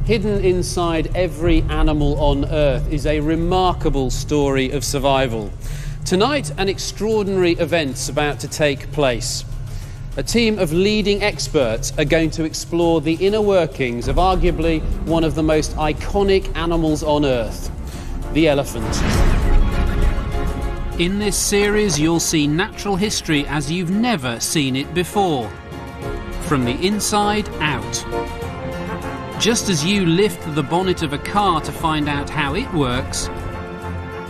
Hidden inside every animal on Earth is a remarkable story of survival. Tonight, an extraordinary event's about to take place. A team of leading experts are going to explore the inner workings of arguably one of the most iconic animals on Earth, the elephant. In this series, you'll see natural history as you've never seen it before, from the inside out. Just as you lift the bonnet of a car to find out how it works,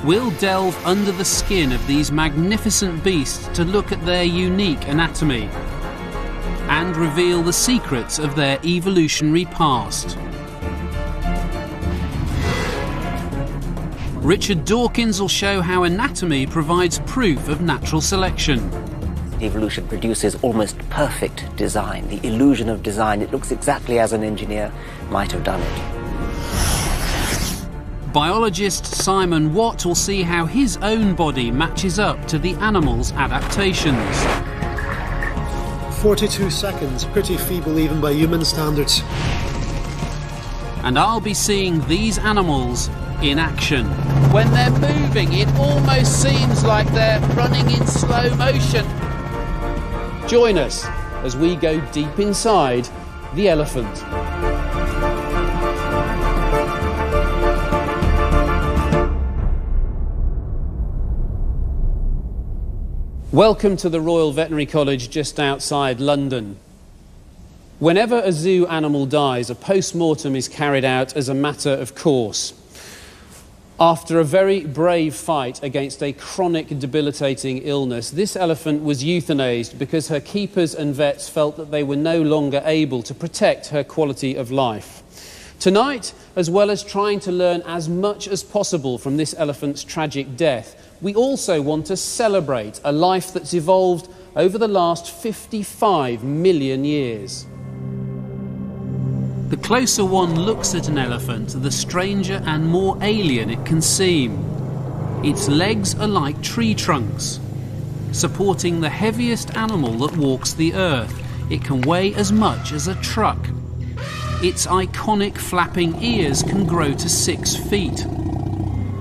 we'll delve under the skin of these magnificent beasts to look at their unique anatomy and reveal the secrets of their evolutionary past. Richard Dawkins will show how anatomy provides proof of natural selection. Evolution produces almost perfect design, the illusion of design. It looks exactly as an engineer might have done it. Biologist Simon Watt will see how his own body matches up to the animal's adaptations. 42 seconds, pretty feeble even by human standards. And I'll be seeing these animals in action. When they're moving, it almost seems like they're running in slow motion. Join us as we go deep inside the elephant. Welcome to the Royal Veterinary College just outside London. Whenever a zoo animal dies, a post-mortem is carried out as a matter of course. After a very brave fight against a chronic debilitating illness, this elephant was euthanized because her keepers and vets felt that they were no longer able to protect her quality of life. Tonight, as well as trying to learn as much as possible from this elephant's tragic death, we also want to celebrate a life that's evolved over the last 55 million years. The closer one looks at an elephant, the stranger and more alien it can seem. Its legs are like tree trunks, supporting the heaviest animal that walks the earth. It can weigh as much as a truck. Its iconic flapping ears can grow to 6 feet.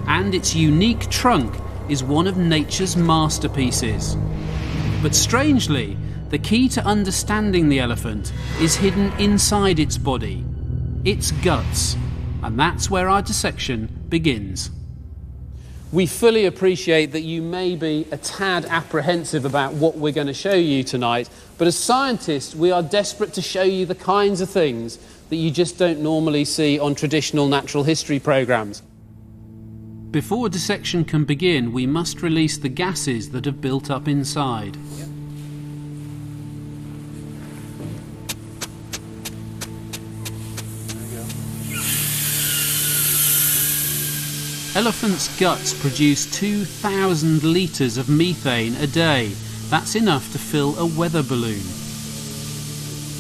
And its unique trunk is one of nature's masterpieces. But strangely, the key to understanding the elephant is hidden inside its body, its guts, and that's where our dissection begins. We fully appreciate that you may be a tad apprehensive about what we're going to show you tonight, but as scientists, we are desperate to show you the kinds of things that you just don't normally see on traditional natural history programs. Before dissection can begin, we must release the gases that have built up inside. Elephants' guts produce 2,000 litres of methane a day. That's enough to fill a weather balloon.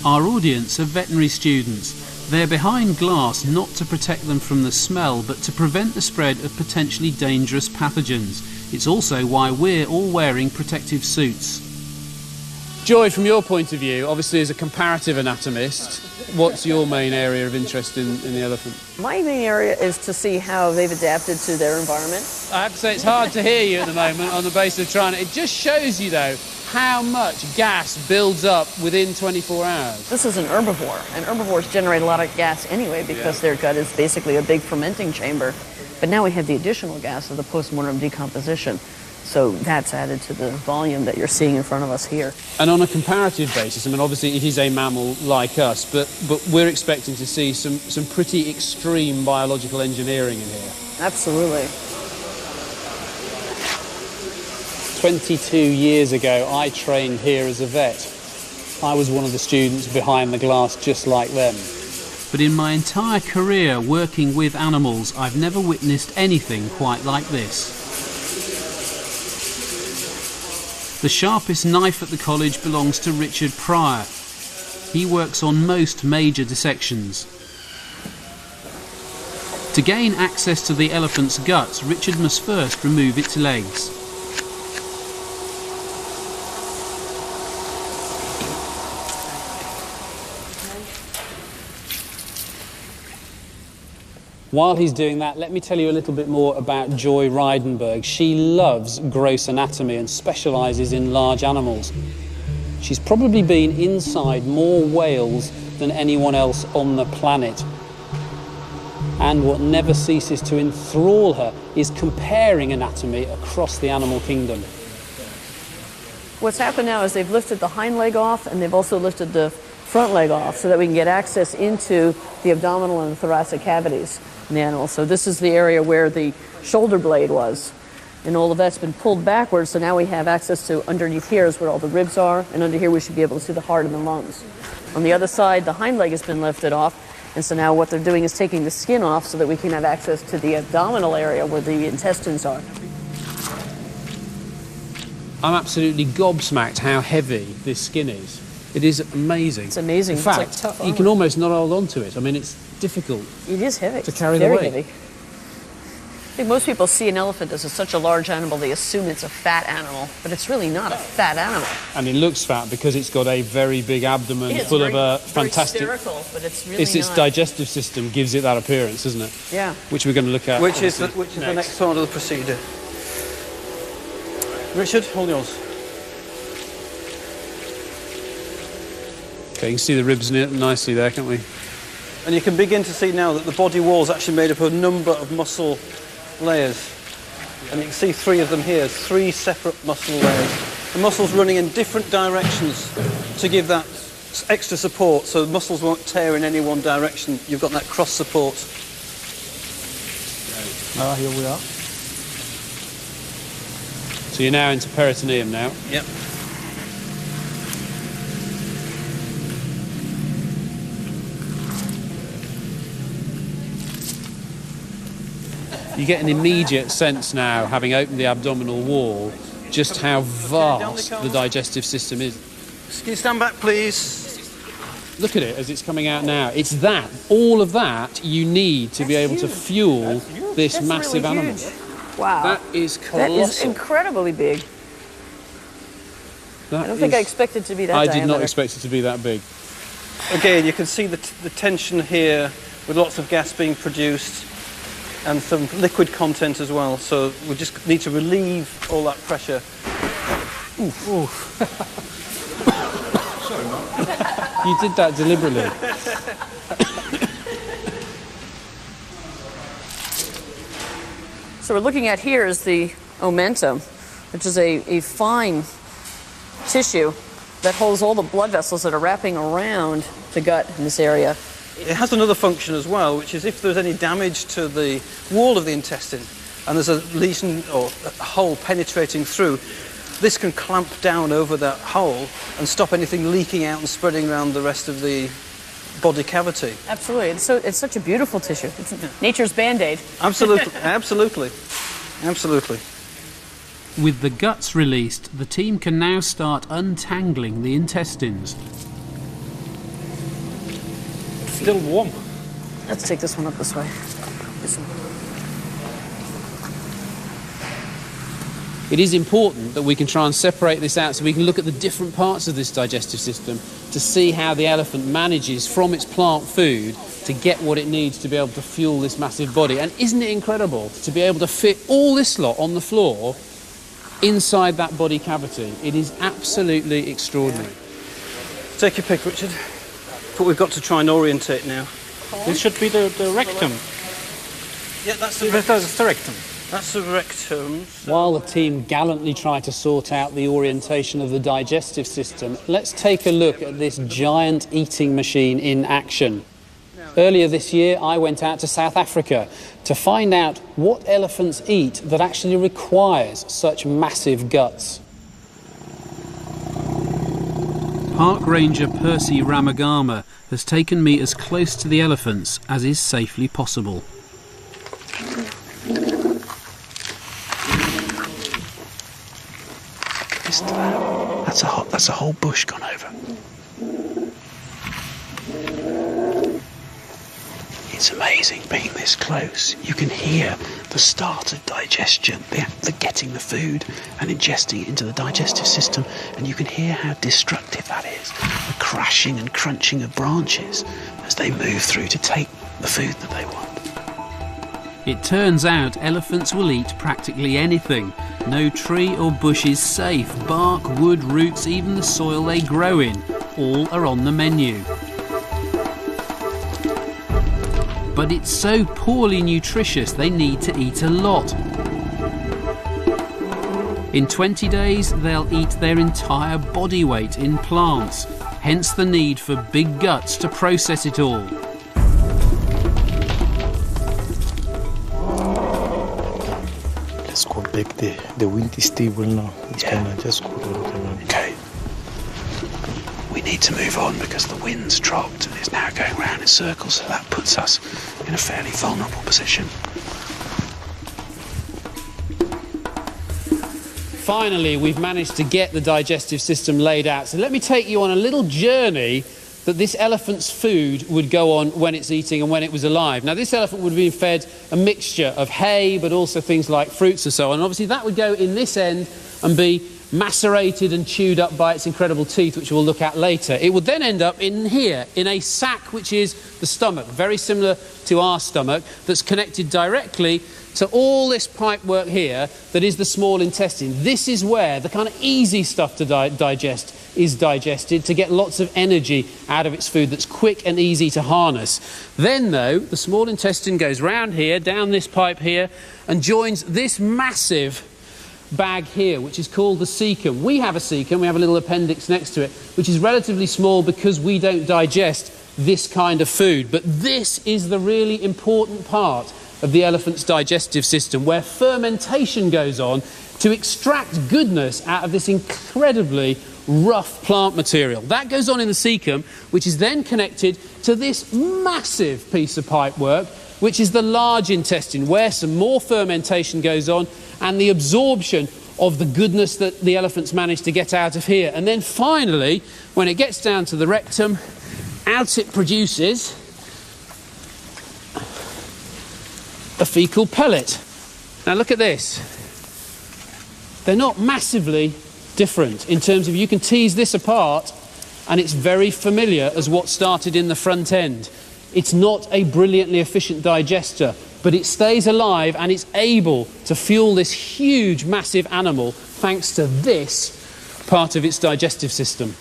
Our audience are veterinary students. They're behind glass not to protect them from the smell, but to prevent the spread of potentially dangerous pathogens. It's also why we're all wearing protective suits. Joy, from your point of view, obviously as a comparative anatomist, what's your main area of interest in the elephant? My main area is to see how they've adapted to their environment. I have to say it's hard to hear you at the moment on the basis of trying to... It just shows you, though, how much gas builds up within 24 hours. This is an herbivore, and herbivores generate a lot of gas anyway because their gut is basically a big fermenting chamber. But now we have the additional gas of the post-mortem decomposition. So that's added to the volume that you're seeing in front of us here. And on a comparative basis, I mean, obviously it is a mammal like us, but we're expecting to see some pretty extreme biological engineering in here. Absolutely. 22 years ago, I trained here as a vet. I was one of the students behind the glass just like them. But in my entire career working with animals, I've never witnessed anything quite like this. The sharpest knife at the college belongs to Richard Pryor. He works on most major dissections. To gain access to the elephant's guts, Richard must first remove its legs. While he's doing that, let me tell you a little bit more about Joy Reidenberg. She loves gross anatomy and specialises in large animals. She's probably been inside more whales than anyone else on the planet. And what never ceases to enthrall her is comparing anatomy across the animal kingdom. What's happened now is they've lifted the hind leg off, and they've also lifted the front leg off so that we can get access into the abdominal and thoracic cavities in the animal. So this is the area where the shoulder blade was, and all of that's been pulled backwards, so now we have access to underneath here is where all the ribs are, and under here we should be able to see the heart and the lungs. On the other side, the hind leg has been lifted off, and so now what they're doing is taking the skin off so that we can have access to the abdominal area where the intestines are. I'm absolutely gobsmacked how heavy this skin is. It is amazing. It's amazing. In fact, it's like tough you armor. can almost not hold on to it. I mean, it's difficult. It is heavy. To carry Very the weight. heavy. I think most people see an elephant as such a large animal, they assume it's a fat animal, but it's really not a fat animal. And it looks fat because it's got a very big abdomen It is full very, of very fantastic... spherical, but it's really It's its not. digestive system gives it that appearance, isn't it? Yeah. Which we're going to look at. Which is the next part of the procedure. Richard, hold yours. Okay, you can see the ribs nicely there, can't we? And you can begin to see now that the body wall is actually made up of a number of muscle layers. And you can see 3 of them here, 3 separate muscle layers. The muscles running in different directions to give that extra support, so the muscles won't tear in any one direction. You've got that cross support. Here we are. So you're now into peritoneum now. Yep. You get an immediate sense now, having opened the abdominal wall, just how vast the digestive system is. Can you stand back, please? Look at it as it's coming out now. It's that, all of that you need to be able to fuel this That's massive really animal. huge. Wow. That is colossal. That is incredibly big. I don't think I expected it to be that I diameter. did not expect it to be that big. Again, you can see the tension here with lots of gas being produced and some liquid content as well. So we just need to relieve all that pressure. You did that deliberately. So we're looking at here is the omentum, which is a fine tissue that holds all the blood vessels that are wrapping around the gut in this area. It has another function as well, which is if there's any damage to the wall of the intestine and there's a lesion or a hole penetrating through, this can clamp down over that hole and stop anything leaking out and spreading around the rest of the body cavity. Absolutely. It's such a beautiful tissue. It's nature's Band-Aid. Absolutely, absolutely, absolutely. With the guts released, the team can now start untangling the intestines. Still warm. Let's take this one up this way. This one. It is important that we can try and separate this out so we can look at the different parts of this digestive system to see how the elephant manages from its plant food to get what it needs to be able to fuel this massive body. And isn't it incredible to be able to fit all this lot on the floor inside that body cavity? It is absolutely extraordinary. Take your pick, Richard. But we've got to try and orientate now. This should be the rectum. Yeah, that's That's the rectum. That's the rectum. While the team gallantly try to sort out the orientation of the digestive system, let's take a look at this giant eating machine in action. Earlier this year, I went out to South Africa to find out what elephants eat that actually requires such massive guts. Park Ranger Percy Ramagama has taken me as close to the elephants as is safely possible. Listen to that. That's a whole bush gone over. It's amazing being this close. You can hear the start of digestion, the getting the food and ingesting it into the digestive system, and you can hear how destructive that is. The crashing and crunching of branches as they move through to take the food that they want. It turns out elephants will eat practically anything. No tree or bush is safe. Bark, wood, roots, even the soil they grow in, all are on the menu. But it's so poorly nutritious they need to eat a lot. In 20 days, they'll eat their entire body weight in plants, hence the need for big guts to process it all. Let's go back the wind is stable now. It's gonna just go around. Okay. We need to move on because the wind's dropped and it's now going round in circles, so that puts us in a fairly vulnerable position. Finally, we've managed to get the digestive system laid out. So let me take you on a little journey that this elephant's food would go on when it's eating and when it was alive. Now, this elephant would have been fed a mixture of hay, but also things like fruits and so on. And obviously, that would go in this end and be macerated and chewed up by its incredible teeth, which we'll look at later. It would then end up in here, in a sac, which is the stomach, very similar to our stomach, that's connected directly to all this pipe work here that is the small intestine. This is where the kind of easy stuff to digest is digested, to get lots of energy out of its food that's quick and easy to harness. Then, though, the small intestine goes round here, down this pipe here, and joins this massive bag here, which is called the cecum. We have a cecum, we have a little appendix next to it, which is relatively small because we don't digest this kind of food. But this is the really important part of the elephant's digestive system, where fermentation goes on to extract goodness out of this incredibly rough plant material. That goes on in the cecum, which is then connected to this massive piece of pipework, which is the large intestine, where some more fermentation goes on and the absorption of the goodness that the elephants managed to get out of here. And then finally, when it gets down to the rectum, out it produces a fecal pellet. Now look at this. They're not massively different in terms of you can tease this apart and it's very familiar as what started in the front end. It's not a brilliantly efficient digester, but it stays alive and it's able to fuel this huge, massive animal thanks to this part of its digestive system.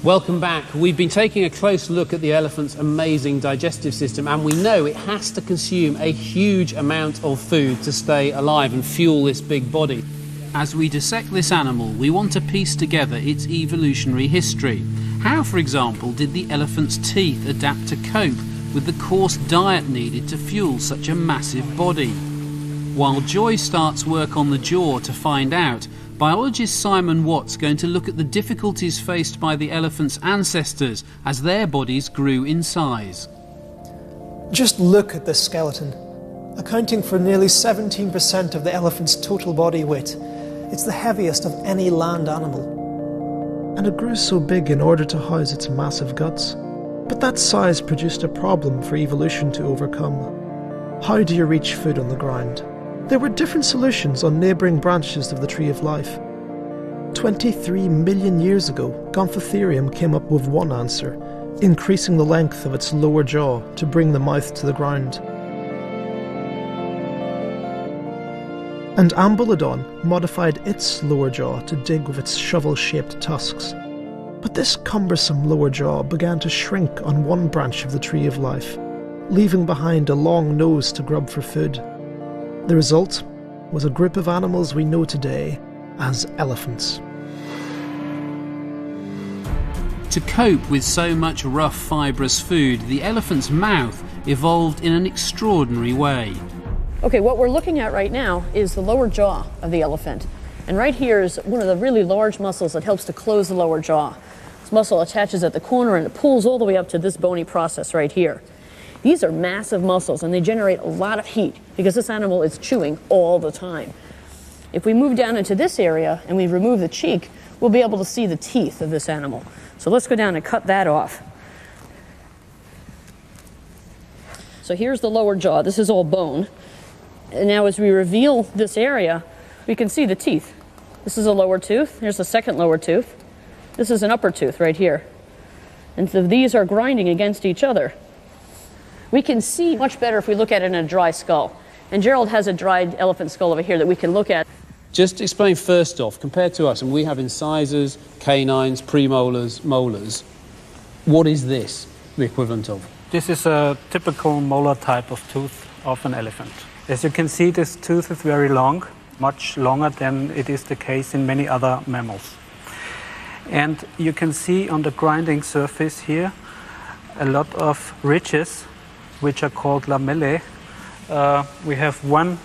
Welcome back. We've been taking a close look at the elephant's amazing digestive system, and we know it has to consume a huge amount of food to stay alive and fuel this big body. As we dissect this animal, we want to piece together its evolutionary history. How, for example, did the elephant's teeth adapt to cope with the coarse diet needed to fuel such a massive body? While Joy starts work on the jaw to find out, biologist Simon Watt's going to look at the difficulties faced by the elephant's ancestors as their bodies grew in size. Just look at this skeleton. Accounting for nearly 17% of the elephant's total body weight, it's the heaviest of any land animal. And it grew so big in order to house its massive guts. But that size produced a problem for evolution to overcome. How do you reach food on the ground? There were different solutions on neighbouring branches of the Tree of Life. 23 million years ago, Gomphotherium came up with one answer, increasing the length of its lower jaw to bring the mouth to the ground. And Ambulodon modified its lower jaw to dig with its shovel-shaped tusks. But this cumbersome lower jaw began to shrink on one branch of the Tree of Life, leaving behind a long nose to grub for food. The result was a group of animals we know today as elephants. To cope with so much rough, fibrous food, the elephant's mouth evolved in an extraordinary way. Okay, what we're looking at right now is the lower jaw of the elephant. And right here is one of the really large muscles that helps to close the lower jaw. This muscle attaches at the corner and it pulls all the way up to this bony process right here. These are massive muscles and they generate a lot of heat because this animal is chewing all the time. If we move down into this area and we remove the cheek, we'll be able to see the teeth of this animal. So let's go down and cut that off. So here's the lower jaw. This is all bone. And now as we reveal this area, we can see the teeth. This is a lower tooth. Here's the second lower tooth. This is an upper tooth right here. And so these are grinding against each other. We can see much better if we look at it in a dry skull. And Gerald has a dried elephant skull over here that we can look at. Just explain first off, compared to us, and we have incisors, canines, premolars, molars. What is this the equivalent of? This is a typical molar type of tooth of an elephant. As you can see, this tooth is very long, much longer than it is the case in many other mammals. And you can see on the grinding surface here a lot of ridges, which are called lamellae. We have one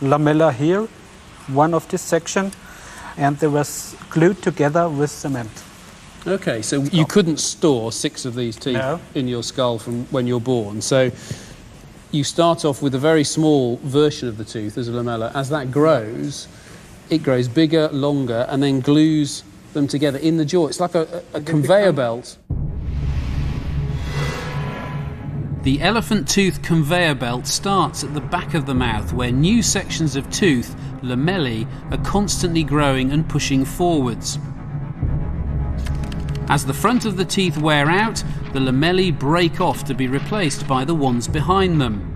lamella here, one of this section, and they were glued together with cement. Okay, so you couldn't store 6 of these teeth in your skull from when you're born. So you start off with a very small version of the tooth as a lamella. As that grows, it grows bigger, longer, and then glues them together in the jaw. It's like a conveyor belt. The elephant tooth conveyor belt starts at the back of the mouth, where new sections of tooth, lamellae, are constantly growing and pushing forwards. As the front of the teeth wear out, the lamellae break off to be replaced by the ones behind them.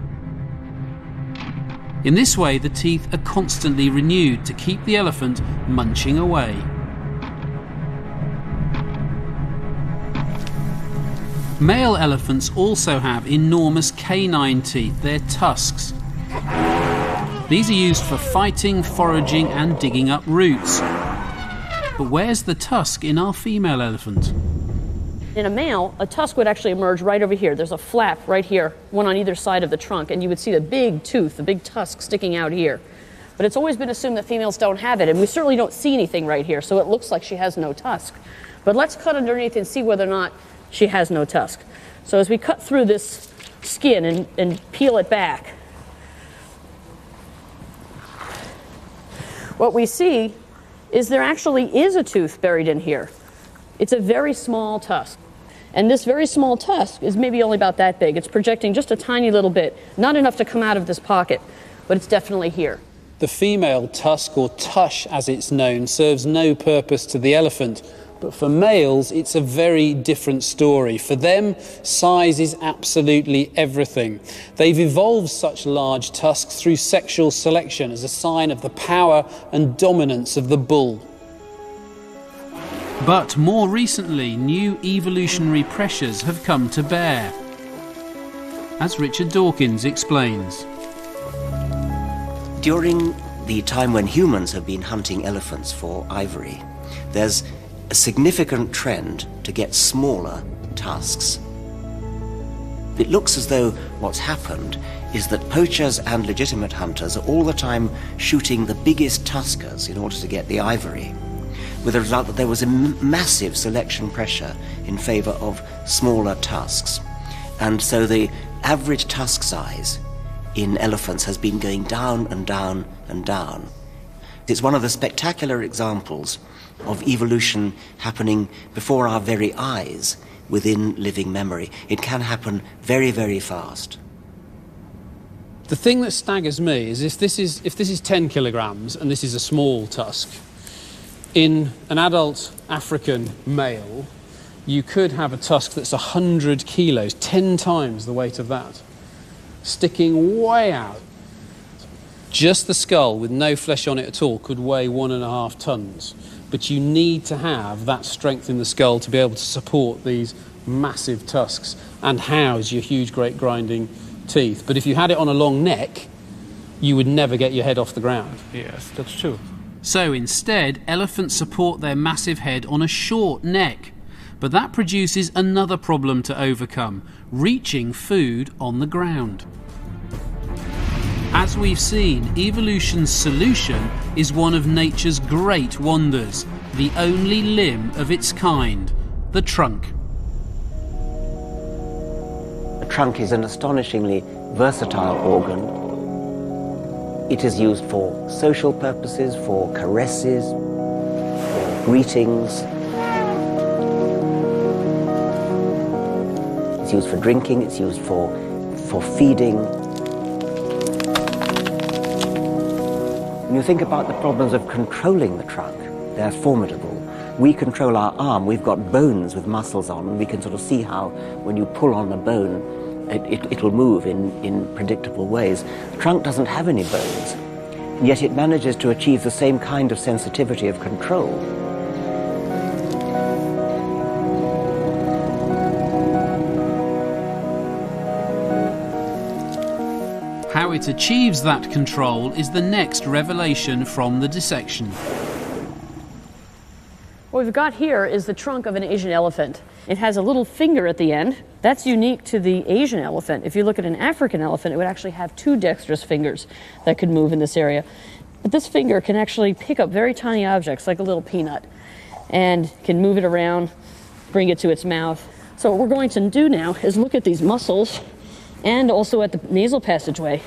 In this way, the teeth are constantly renewed to keep the elephant munching away. Male elephants also have enormous canine teeth, their tusks. These are used for fighting, foraging and digging up roots. But where's the tusk in our female elephant? In a male, a tusk would actually emerge right over here. There's a flap right here, one on either side of the trunk, and you would see the big tooth, the big tusk sticking out here. But it's always been assumed that females don't have it, and we certainly don't see anything right here, so it looks like she has no tusk. But let's cut underneath and see whether or not she has no tusk. So as we cut through this skin and peel it back, what we see is there actually is a tooth buried in here. It's a very small tusk. And this very small tusk is maybe only about that big. It's projecting just a tiny little bit, not enough to come out of this pocket, but it's definitely here. The female tusk, or tush as it's known, serves no purpose to the elephant. But for males, it's a very different story. For them, size is absolutely everything. They've evolved such large tusks through sexual selection as a sign of the power and dominance of the bull. But more recently, new evolutionary pressures have come to bear, as Richard Dawkins explains. During the time when humans have been hunting elephants for ivory, there's a significant trend to get smaller tusks. It looks as though what's happened is that poachers and legitimate hunters are all the time shooting the biggest tuskers in order to get the ivory, with the result that there was a massive selection pressure in favor of smaller tusks. And so the average tusk size in elephants has been going down and down and down. It's one of the spectacular examples of evolution happening before our very eyes within living memory. It can happen very, very fast. The thing that staggers me is if this is 10 kilograms and this is a small tusk, in an adult African male, you could have a tusk that's 100 kilos, 10 times the weight of that, sticking way out. Just the skull with no flesh on it at all could weigh 1.5 tons. But you need to have that strength in the skull to be able to support these massive tusks and house your huge, great grinding teeth. But if you had it on a long neck, you would never get your head off the ground. Yes, that's true. So instead, elephants support their massive head on a short neck. But that produces another problem to overcome: reaching food on the ground. As we've seen, evolution's solution is one of nature's great wonders, the only limb of its kind, the trunk. The trunk is an astonishingly versatile organ. It is used for social purposes, for caresses, for greetings. It's used for drinking, it's used for feeding. When you think about the problems of controlling the trunk, they're formidable. We control our arm, we've got bones with muscles on, and we can sort of see how when you pull on a bone, it'll move in predictable ways. The trunk doesn't have any bones, and yet it manages to achieve the same kind of sensitivity of control. How it achieves that control is the next revelation from the dissection. What we've got here is the trunk of an Asian elephant. It has a little finger at the end. That's unique to the Asian elephant. If you look at an African elephant, it would actually have two dexterous fingers that could move in this area. But this finger can actually pick up very tiny objects, like a little peanut, and can move it around, bring it to its mouth. So what we're going to do now is look at these muscles and also at the nasal passageway.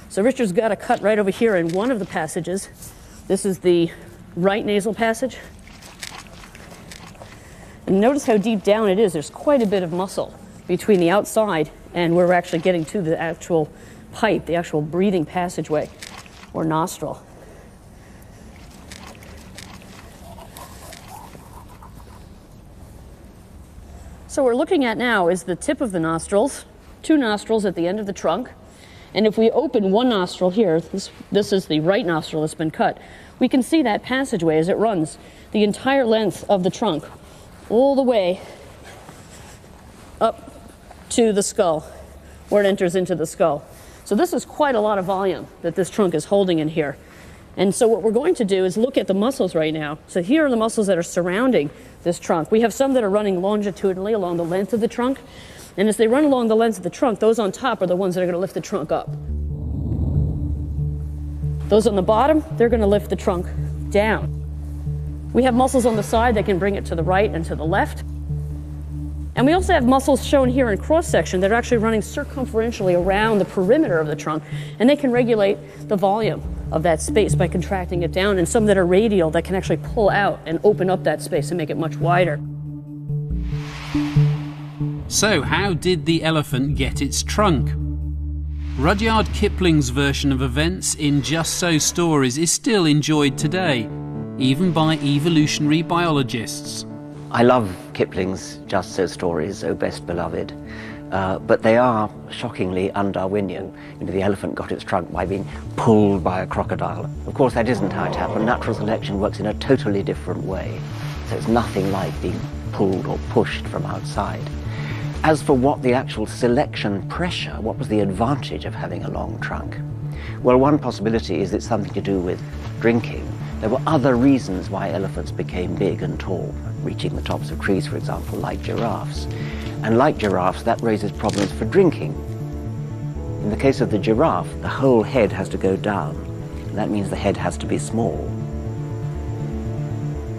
So Richard's got a cut right over here in one of the passages. This is the right nasal passage. And notice how deep down it is. There's quite a bit of muscle between the outside and where we're actually getting to the actual pipe, the actual breathing passageway or nostril. So what we're looking at now is the tip of the nostrils, two nostrils at the end of the trunk. And if we open one nostril here, this is the right nostril that's been cut, we can see that passageway as it runs the entire length of the trunk, all the way up to the skull, where it enters into the skull. So this is quite a lot of volume that this trunk is holding in here. And so what we're going to do is look at the muscles right now. So here are the muscles that are surrounding this trunk. We have some that are running longitudinally along the length of the trunk. And as they run along the length of the trunk, those on top are the ones that are going to lift the trunk up. Those on the bottom, they're going to lift the trunk down. We have muscles on the side that can bring it to the right and to the left. And we also have muscles shown here in cross-section that are actually running circumferentially around the perimeter of the trunk, and they can regulate the volume of that space by contracting it down, and some that are radial that can actually pull out and open up that space and make it much wider. So how did the elephant get its trunk? Rudyard Kipling's version of events in Just So Stories is still enjoyed today, even by evolutionary biologists. I love Kipling's Just So Stories, O Best Beloved, but they are shockingly un-Darwinian. You know, the elephant got its trunk by being pulled by a crocodile. Of course, that isn't how it happened. Natural selection works in a totally different way. So it's nothing like being pulled or pushed from outside. As for what the actual selection pressure, what was the advantage of having a long trunk? Well, one possibility is it's something to do with drinking. There were other reasons why elephants became big and tall, reaching the tops of trees, for example, like giraffes. And like giraffes, that raises problems for drinking. In the case of the giraffe, the whole head has to go down, and that means the head has to be small.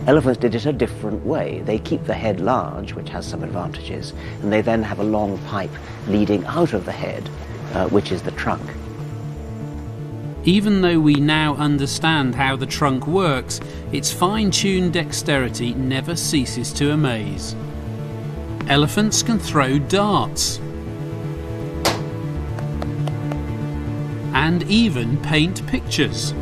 Elephants did it a different way. They keep the head large, which has some advantages, and they then have a long pipe leading out of the head, which is the trunk. Even though we now understand how the trunk works, its fine-tuned dexterity never ceases to amaze. Elephants can throw darts and even paint pictures.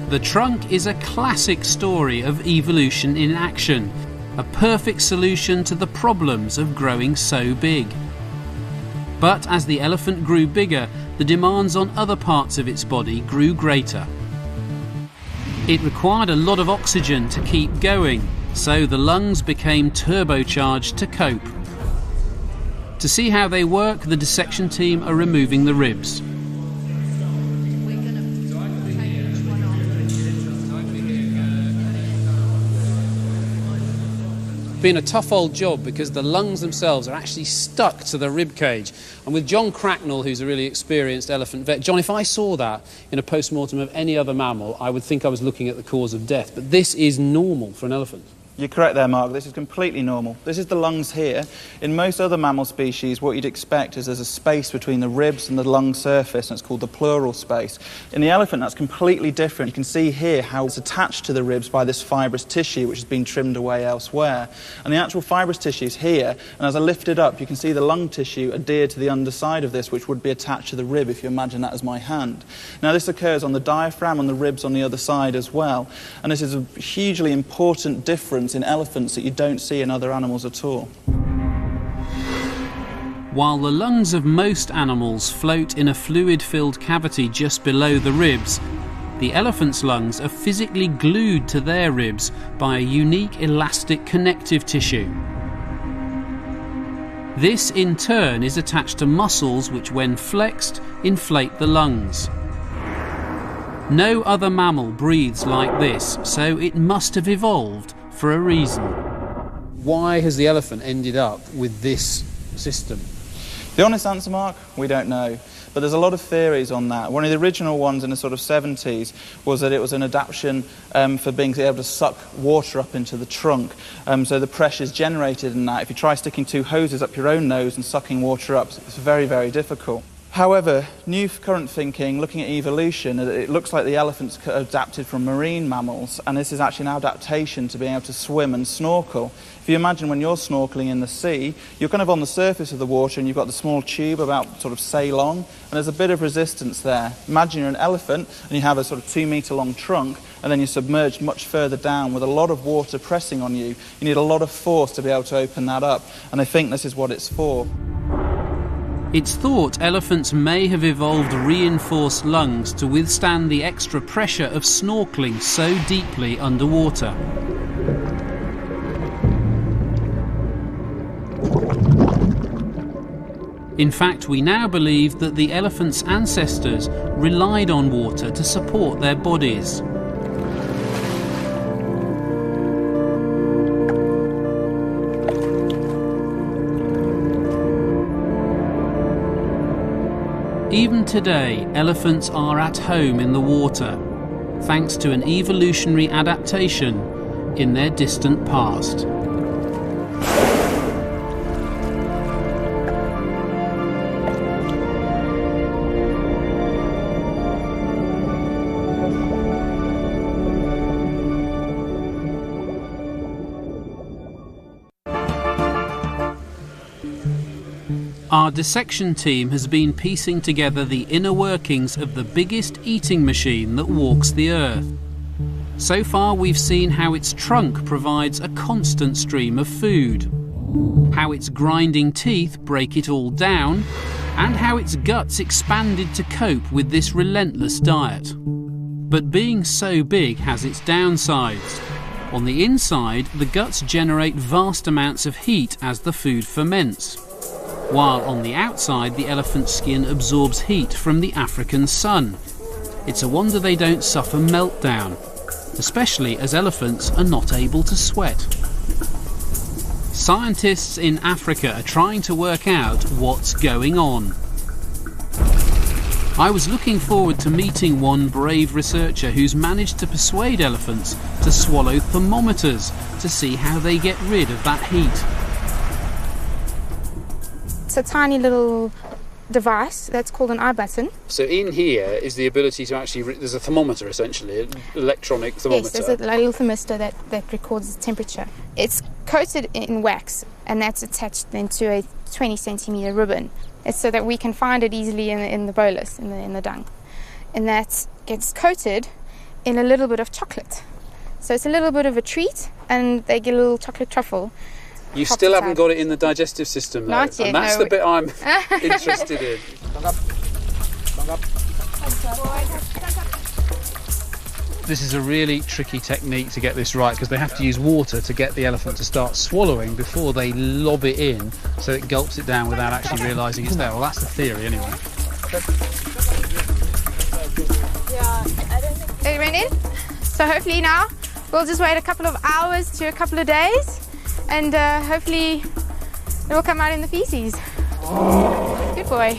The trunk is a classic story of evolution in action, a perfect solution to the problems of growing so big. But as the elephant grew bigger, the demands on other parts of its body grew greater. It required a lot of oxygen to keep going, so the lungs became turbocharged to cope. To see how they work, the dissection team are removing the ribs. Been a tough old job because the lungs themselves are actually stuck to the rib cage. And with John Cracknell, who's a really experienced elephant vet, John, if I saw that in a post-mortem of any other mammal, I would think I was looking at the cause of death. But this is normal for an elephant. You're correct there, Mark. This is completely normal. This is the lungs here. In most other mammal species, what you'd expect is there's a space between the ribs and the lung surface, and it's called the pleural space. In the elephant, that's completely different. You can see here how it's attached to the ribs by this fibrous tissue, which has been trimmed away elsewhere. And the actual fibrous tissue is here, and as I lift it up, you can see the lung tissue adhered to the underside of this, which would be attached to the rib, if you imagine that as my hand. Now, this occurs on the diaphragm, on the ribs on the other side as well, and this is a hugely important difference in elephants that you don't see in other animals at all. While the lungs of most animals float in a fluid-filled cavity just below the ribs, the elephant's lungs are physically glued to their ribs by a unique elastic connective tissue. This, in turn, is attached to muscles which, when flexed, inflate the lungs. No other mammal breathes like this, so it must have evolved for a reason. Why has the elephant ended up with this system? The honest answer, Mark, we don't know. But there's a lot of theories on that. One of the original ones in the sort of 70s was that it was an adaptation for being able to suck water up into the trunk. So the pressure's generated in that. If you try sticking two hoses up your own nose and sucking water up, it's very, very difficult. However, new current thinking, looking at evolution, it looks like the elephants adapted from marine mammals, and this is actually an adaptation to being able to swim and snorkel. If you imagine when you're snorkeling in the sea, you're kind of on the surface of the water and you've got the small tube about sort of sail long, and there's a bit of resistance there. Imagine you're an elephant and you have a sort of 2 metre long trunk, and then you're submerged much further down with a lot of water pressing on you. You need a lot of force to be able to open that up, and I think this is what it's for. It's thought elephants may have evolved reinforced lungs to withstand the extra pressure of snorkeling so deeply underwater. In fact, we now believe that the elephants' ancestors relied on water to support their bodies. Even today, elephants are at home in the water, thanks to an evolutionary adaptation in their distant past. Our dissection team has been piecing together the inner workings of the biggest eating machine that walks the earth. So far we've seen how its trunk provides a constant stream of food, how its grinding teeth break it all down, and how its guts expanded to cope with this relentless diet. But being so big has its downsides. On the inside, the guts generate vast amounts of heat as the food ferments, while on the outside the elephant's skin absorbs heat from the African sun. It's a wonder they don't suffer meltdown, especially as elephants are not able to sweat. Scientists in Africa are trying to work out what's going on. I was looking forward to meeting one brave researcher who's managed to persuade elephants to swallow thermometers to see how they get rid of that heat. It's a tiny little device that's called an eye button. So in here is the ability to actually, there's a thermometer essentially, an electronic thermometer. Yes, there's a little thermistor that records the temperature. It's coated in wax, and that's attached then to a 20 centimetre ribbon. It's so that we can find it easily in the bolus, in the dung. And that gets coated in a little bit of chocolate. So it's a little bit of a treat, and they get a little chocolate truffle. You still haven't got it in the digestive system though, Not yet, and that's no. the bit I'm interested in. This is a really tricky technique to get this right, because they have to use water to get the elephant to start swallowing before they lob it in, so it gulps it down without actually realising it's there. Well, that's the theory anyway. It went in. So hopefully now we'll just wait a couple of hours to a couple of days, and hopefully it will come out in the feces. Good boy.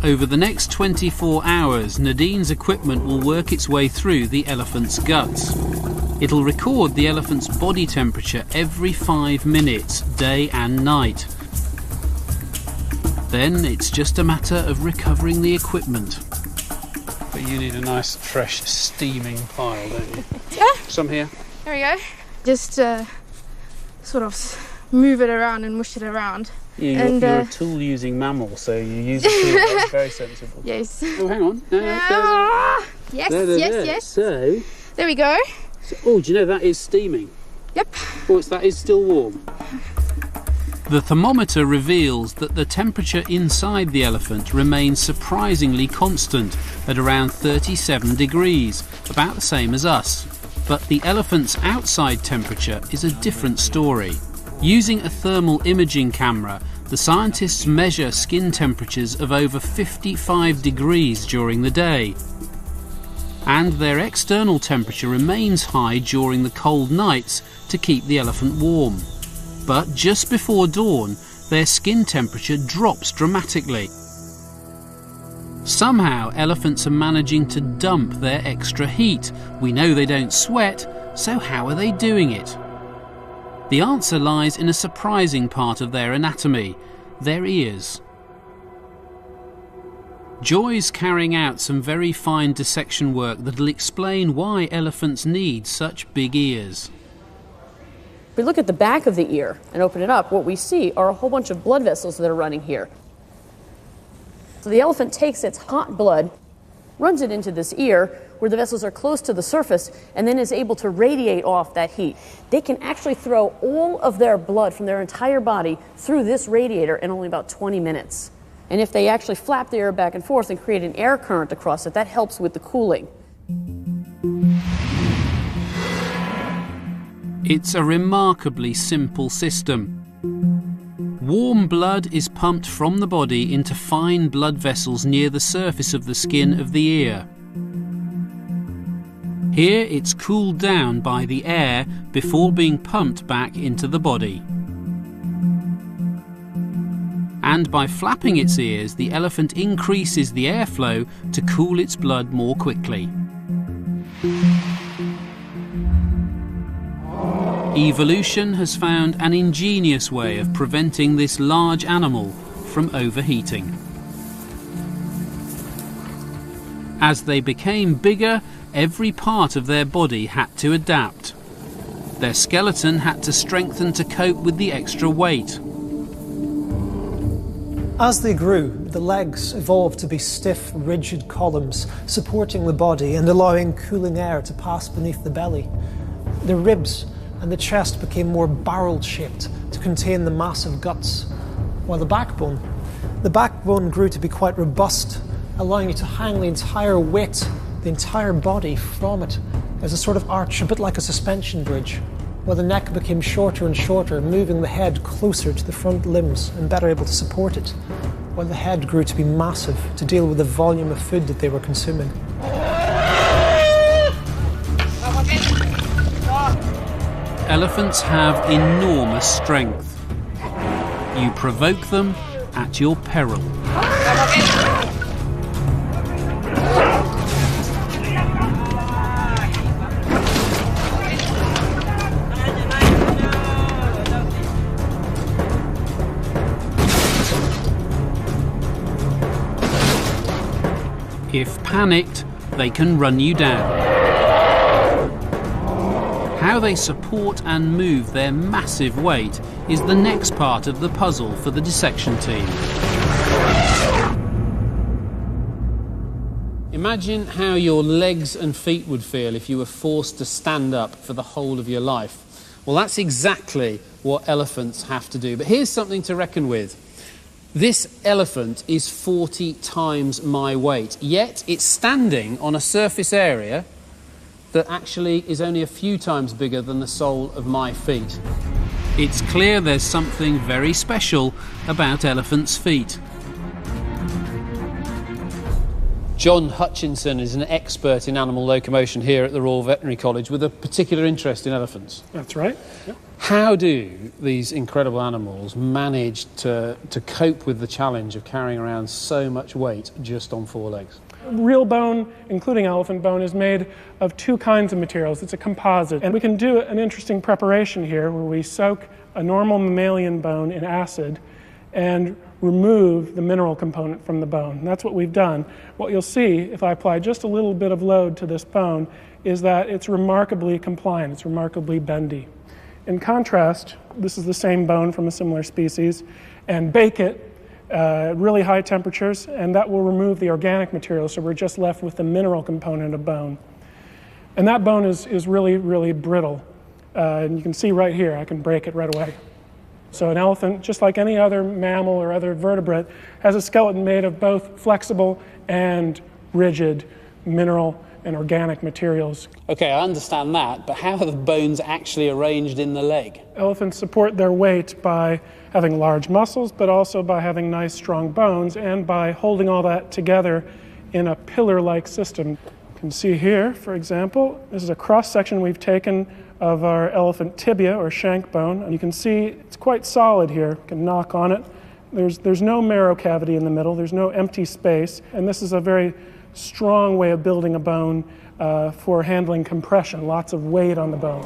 Over the next 24 hours, Nadine's equipment will work its way through the elephant's guts. It'll record the elephant's body temperature every 5 minutes, day and night. Then it's just a matter of recovering the equipment. But you need a nice, fresh, steaming pile, don't you? Yeah. Some here. There we go. Just sort of move it around and mush it around. Yeah, you're a tool-using mammal, so you use a tool. That's very sensible. Yes. Oh, hang on. No, yes, there. yes. So, there we go. Oh, do you know that is steaming? Yep. Oh, that is still warm. The thermometer reveals that the temperature inside the elephant remains surprisingly constant at around 37 degrees, about the same as us. But the elephant's outside temperature is a different story. Using a thermal imaging camera, the scientists measure skin temperatures of over 55 degrees during the day. And their external temperature remains high during the cold nights to keep the elephant warm. But just before dawn, their skin temperature drops dramatically. Somehow, elephants are managing to dump their extra heat. We know they don't sweat, so how are they doing it? The answer lies in a surprising part of their anatomy, their ears. Joy's carrying out some very fine dissection work that'll explain why elephants need such big ears. If we look at the back of the ear and open it up, what we see are a whole bunch of blood vessels that are running here. So the elephant takes its hot blood, runs it into this ear, where the vessels are close to the surface, and then is able to radiate off that heat. They can actually throw all of their blood from their entire body through this radiator in only about 20 minutes. And if they actually flap the air back and forth and create an air current across it, that helps with the cooling. It's a remarkably simple system. Warm blood is pumped from the body into fine blood vessels near the surface of the skin of the ear. Here it's cooled down by the air before being pumped back into the body. And by flapping its ears, the elephant increases the airflow to cool its blood more quickly. Evolution has found an ingenious way of preventing this large animal from overheating. As they became bigger, every part of their body had to adapt. Their skeleton had to strengthen to cope with the extra weight. As they grew, the legs evolved to be stiff, rigid columns supporting the body and allowing cooling air to pass beneath the belly. The ribs and the chest became more barrel-shaped to contain the massive guts, while the backbone grew to be quite robust, allowing you to hang the entire weight, the entire body from it as a sort of arch, a bit like a suspension bridge, while the neck became shorter and shorter, moving the head closer to the front limbs and better able to support it, while the head grew to be massive to deal with the volume of food that they were consuming. Elephants have enormous strength. You provoke them at your peril. If panicked, they can run you down. How they support and move their massive weight is the next part of the puzzle for the dissection team. Imagine how your legs and feet would feel if you were forced to stand up for the whole of your life. Well, that's exactly what elephants have to do. But here's something to reckon with. This elephant is 40 times my weight, yet it's standing on a surface area that actually is only a few times bigger than the sole of my feet. It's clear there's something very special about elephants' feet. John Hutchinson is an expert in animal locomotion here at the Royal Veterinary College with a particular interest in elephants. That's right. Yep. How do these incredible animals manage to cope with the challenge of carrying around so much weight just on 4 legs? Real bone, including elephant bone, is made of 2 kinds of materials. It's a composite. And we can do an interesting preparation here where we soak a normal mammalian bone in acid and remove the mineral component from the bone. And that's what we've done. What you'll see, if I apply just a little bit of load to this bone, is that it's remarkably compliant, it's remarkably bendy. In contrast, this is the same bone from a similar species, and bake it at really high temperatures, and that will remove the organic material, so we're just left with the mineral component of bone. And that bone is really, really brittle. And you can see right here, I can break it right away. So an elephant, just like any other mammal or other vertebrate, has a skeleton made of both flexible and rigid mineral and organic materials. Okay, I understand that, but how are the bones actually arranged in the leg? Elephants support their weight by having large muscles, but also by having nice, strong bones, and by holding all that together in a pillar-like system. You can see here, for example, this is a cross-section we've taken of our elephant tibia or shank bone, and you can see it's quite solid here. You can knock on it. There's no marrow cavity in the middle, there's no empty space, and this is a very strong way of building a bone for handling compression, lots of weight on the bone.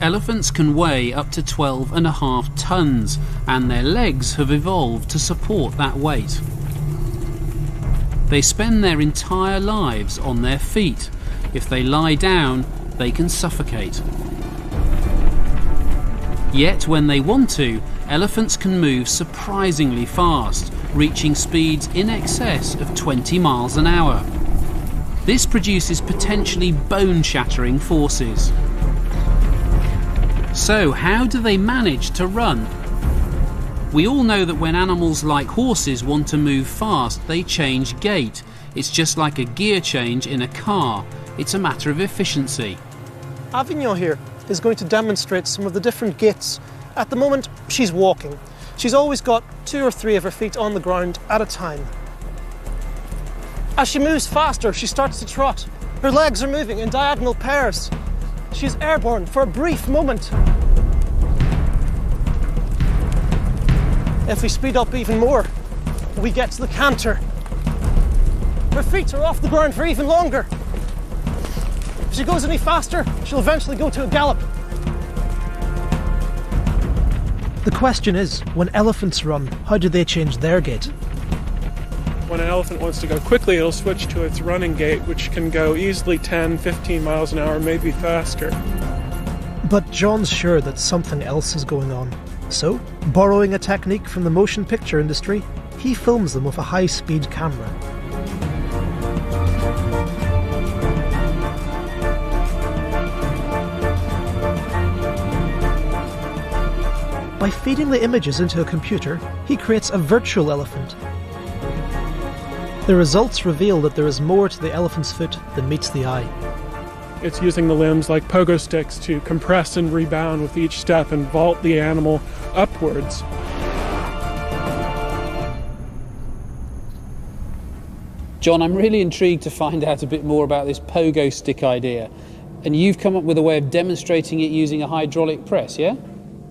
Elephants can weigh up to 12.5 tons, and their legs have evolved to support that weight. They spend their entire lives on their feet. If they lie down, they can suffocate. Yet when they want to, elephants can move surprisingly fast, reaching speeds in excess of 20 miles an hour. This produces potentially bone-shattering forces. So how do they manage to run? We all know that when animals like horses want to move fast, they change gait. It's just like a gear change in a car. It's a matter of efficiency. Avignon here is going to demonstrate some of the different gaits. At the moment, she's walking. She's always got 2 or 3 of her feet on the ground at a time. As she moves faster, she starts to trot. Her legs are moving in diagonal pairs. She's airborne for a brief moment. If we speed up even more, we get to the canter. Her feet are off the ground for even longer. If she goes any faster, she'll eventually go to a gallop. The question is, when elephants run, how do they change their gait? When an elephant wants to go quickly, it'll switch to its running gait, which can go easily 10, 15 miles an hour, maybe faster. But John's sure that something else is going on. So, borrowing a technique from the motion picture industry, he films them with a high-speed camera. By feeding the images into a computer, he creates a virtual elephant. The results reveal that there is more to the elephant's foot than meets the eye. It's using the limbs like pogo sticks to compress and rebound with each step and vault the animal upwards. John, I'm really intrigued to find out a bit more about this pogo stick idea. And you've come up with a way of demonstrating it using a hydraulic press, yeah?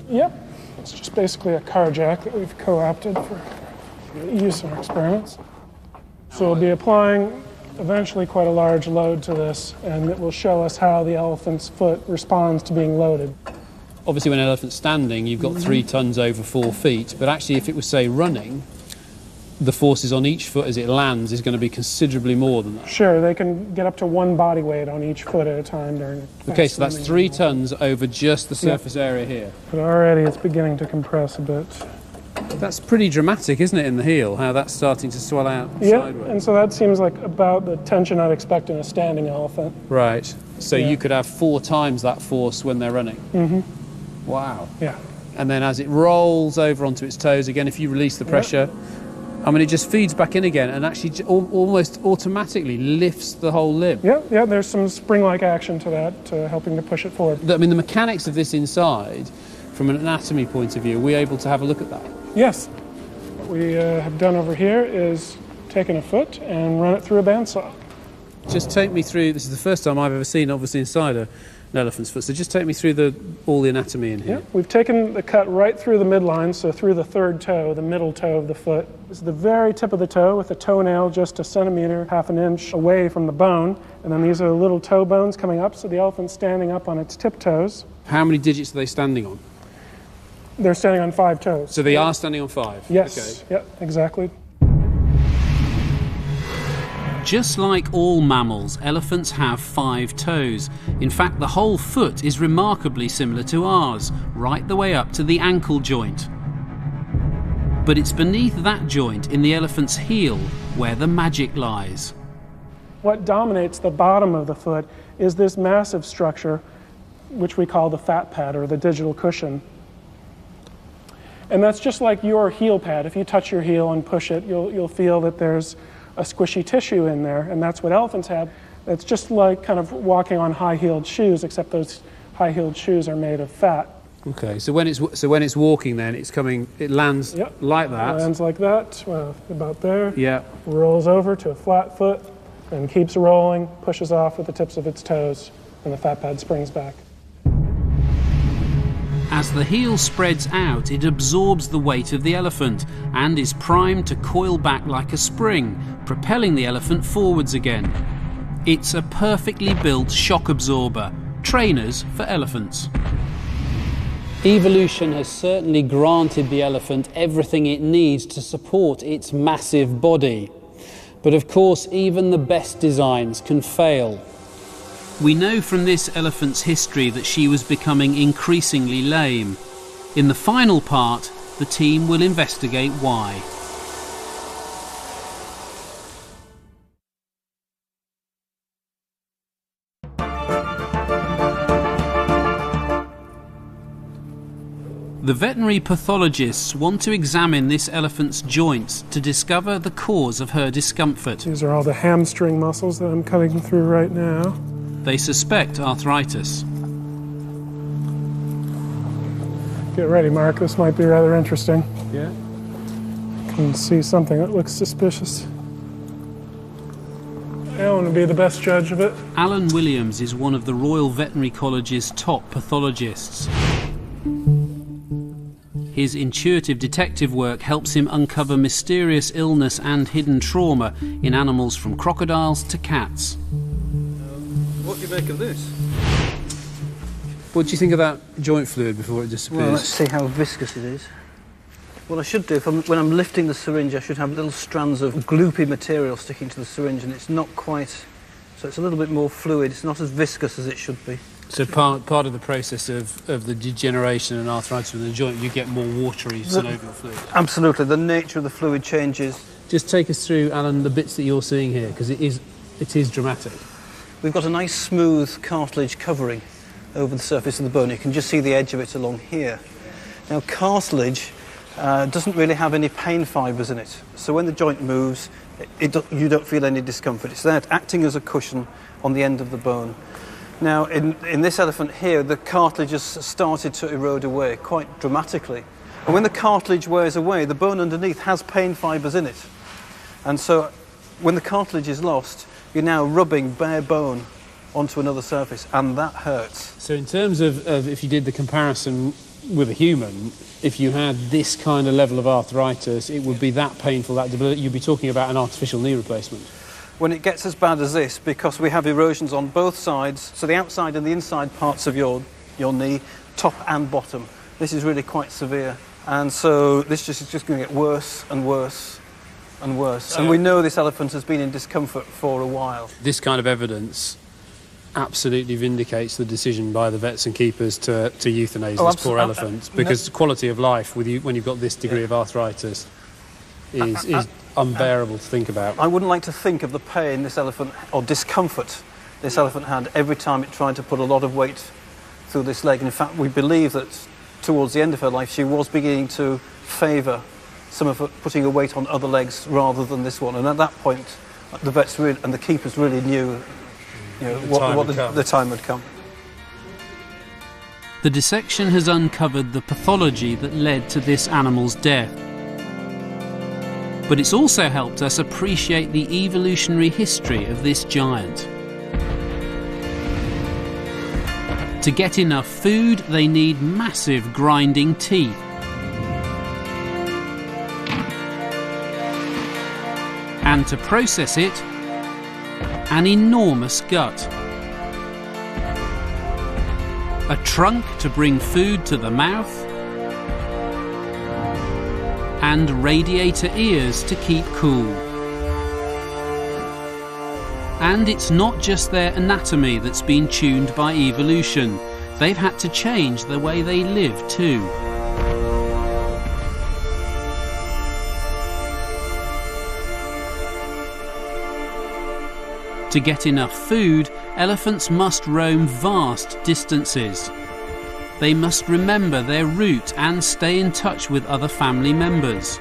Yep. It's just basically a car jack that we've co-opted for use in our experiments. So we'll be applying eventually quite a large load to this, and it will show us how the elephant's foot responds to being loaded. Obviously when an elephant's standing, you've got 3 tons over 4 feet, but actually if it was, say, running, the forces on each foot as it lands is going to be considerably more than that. Sure, they can get up to 1 body weight on each foot at a time during... Okay, so that's 3 tons over just the surface area here. But already it's beginning to compress a bit. That's pretty dramatic, isn't it, in the heel, how that's starting to swell out sideways? And so that seems like about the tension I'd expect in a standing elephant. Right, so you could have 4 times that force when they're running? Mm-hmm. Wow. Yeah. And then as it rolls over onto its toes, again, if you release the pressure, I mean, it just feeds back in again and actually almost automatically lifts the whole limb. Yeah, there's some spring-like action to that, helping to push it forward. I mean, the mechanics of this inside, from an anatomy point of view, are we able to have a look at that? Yes. What we have done over here is taken a foot and run it through a bandsaw. Just take me through, this is the first time I've ever seen, obviously, inside an elephant's foot, so just take me through all the anatomy in here. Yeah, we've taken the cut right through the midline, so through the third toe, the middle toe of the foot. This is the very tip of the toe with the toenail just a centimeter, half an inch away from the bone, and then these are the little toe bones coming up, so the elephant's standing up on its tiptoes. How many digits are they standing on? They're standing on 5 toes. So they are standing on 5? Yes, okay. Yeah, exactly. Just like all mammals, elephants have 5 toes. In fact, the whole foot is remarkably similar to ours, right the way up to the ankle joint. But it's beneath that joint in the elephant's heel where the magic lies. What dominates the bottom of the foot is this massive structure, which we call the fat pad or the digital cushion. And that's just like your heel pad. If you touch your heel and push it, you'll feel that there's a squishy tissue in there, and that's what elephants have. It's just like kind of walking on high-heeled shoes, except those high-heeled shoes are made of fat. Okay, so when it's walking, then it lands like that. It lands like that, well, about there. Yeah. Rolls over to a flat foot, and keeps rolling, pushes off with the tips of its toes, and the fat pad springs back. As the heel spreads out, it absorbs the weight of the elephant and is primed to coil back like a spring, propelling the elephant forwards again. It's a perfectly built shock absorber, trainers for elephants. Evolution has certainly granted the elephant everything it needs to support its massive body. But of course, even the best designs can fail. We know from this elephant's history that she was becoming increasingly lame. In the final part, the team will investigate why. The veterinary pathologists want to examine this elephant's joints to discover the cause of her discomfort. These are all the hamstring muscles that I'm cutting through right now. They suspect arthritis. Get ready, Mark. This might be rather interesting. Yeah. I can see something that looks suspicious. I want to be the best judge of it. Alan Williams is one of the Royal Veterinary College's top pathologists. His intuitive detective work helps him uncover mysterious illness and hidden trauma in animals from crocodiles to cats. What do you make of this? What do you think of that joint fluid before it disappears? Well, let's see how viscous it is. What I should do, when I'm lifting the syringe, I should have little strands of gloopy material sticking to the syringe, and it's not quite, so it's a little bit more fluid. It's not as viscous as it should be. So part of the process of the degeneration and arthritis of the joint, you get more watery synovial fluid? Absolutely. The nature of the fluid changes. Just take us through, Alan, the bits that you're seeing here, because it is dramatic. We've got a nice smooth cartilage covering over the surface of the bone. You can just see the edge of it along here. Now, cartilage doesn't really have any pain fibres in it, so when the joint moves, you don't feel any discomfort. It's there acting as a cushion on the end of the bone. Now, in this elephant here, the cartilage has started to erode away quite dramatically. And when the cartilage wears away, the bone underneath has pain fibres in it. And so when the cartilage is lost, you're now rubbing bare bone onto another surface, and that hurts. So in terms of if you did the comparison with a human, if you had this kind of level of arthritis, it would be that painful, that debilitating, you'd be talking about an artificial knee replacement. When it gets as bad as this, because we have erosions on both sides, so the outside and the inside parts of your knee, top and bottom, this is really quite severe. And so this is just going to get worse and worse and worse. And we know this elephant has been in discomfort for a while. This kind of evidence absolutely vindicates the decision by the vets and keepers to euthanize this poor elephant, because quality of life when you've got this degree of arthritis is unbearable to think about. I wouldn't like to think of the pain this elephant, or discomfort this elephant had every time it tried to put a lot of weight through this leg. And in fact, we believe that towards the end of her life, she was beginning to favour some of her putting her weight on other legs rather than this one. And at that point, the vets and the keepers really knew what the time had come. The dissection has uncovered the pathology that led to this animal's death. But it's also helped us appreciate the evolutionary history of this giant. To get enough food, they need massive grinding teeth. And to process it, an enormous gut. A trunk to bring food to the mouth, and radiator ears to keep cool. And it's not just their anatomy that's been tuned by evolution. They've had to change the way they live too. To get enough food, elephants must roam vast distances. They must remember their route and stay in touch with other family members.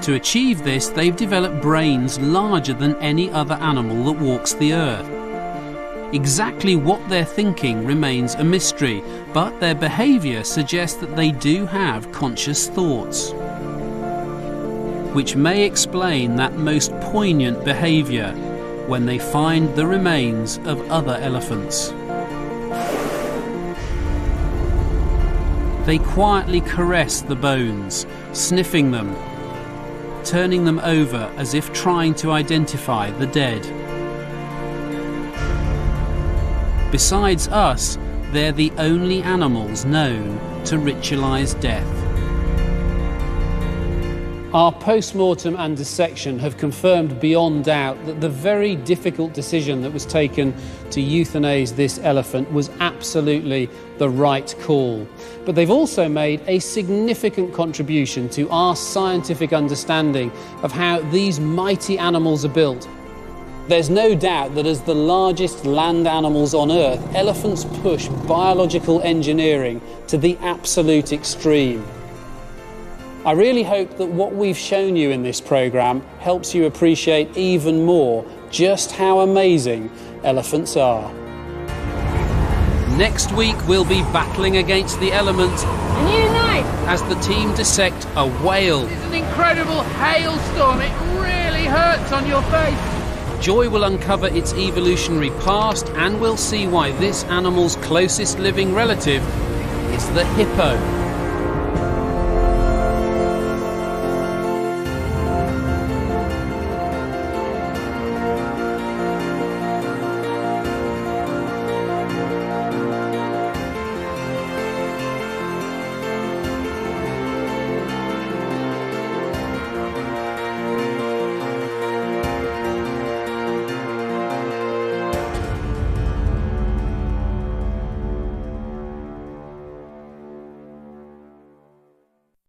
To achieve this, they've developed brains larger than any other animal that walks the earth. Exactly what they're thinking remains a mystery, but their behaviour suggests that they do have conscious thoughts, which may explain that most poignant behaviour when they find the remains of other elephants. They quietly caress the bones, sniffing them, turning them over as if trying to identify the dead. Besides us, they're the only animals known to ritualise death. Our post-mortem and dissection have confirmed beyond doubt that the very difficult decision that was taken to euthanize this elephant was absolutely the right call. But they've also made a significant contribution to our scientific understanding of how these mighty animals are built. There's no doubt that as the largest land animals on Earth, elephants push biological engineering to the absolute extreme. I really hope that what we've shown you in this programme helps you appreciate even more just how amazing elephants are. Next week we'll be battling against the elements as the team dissect a whale. It's an incredible hailstorm, it really hurts on your face. Joy will uncover its evolutionary past, and we'll see why this animal's closest living relative is the hippo.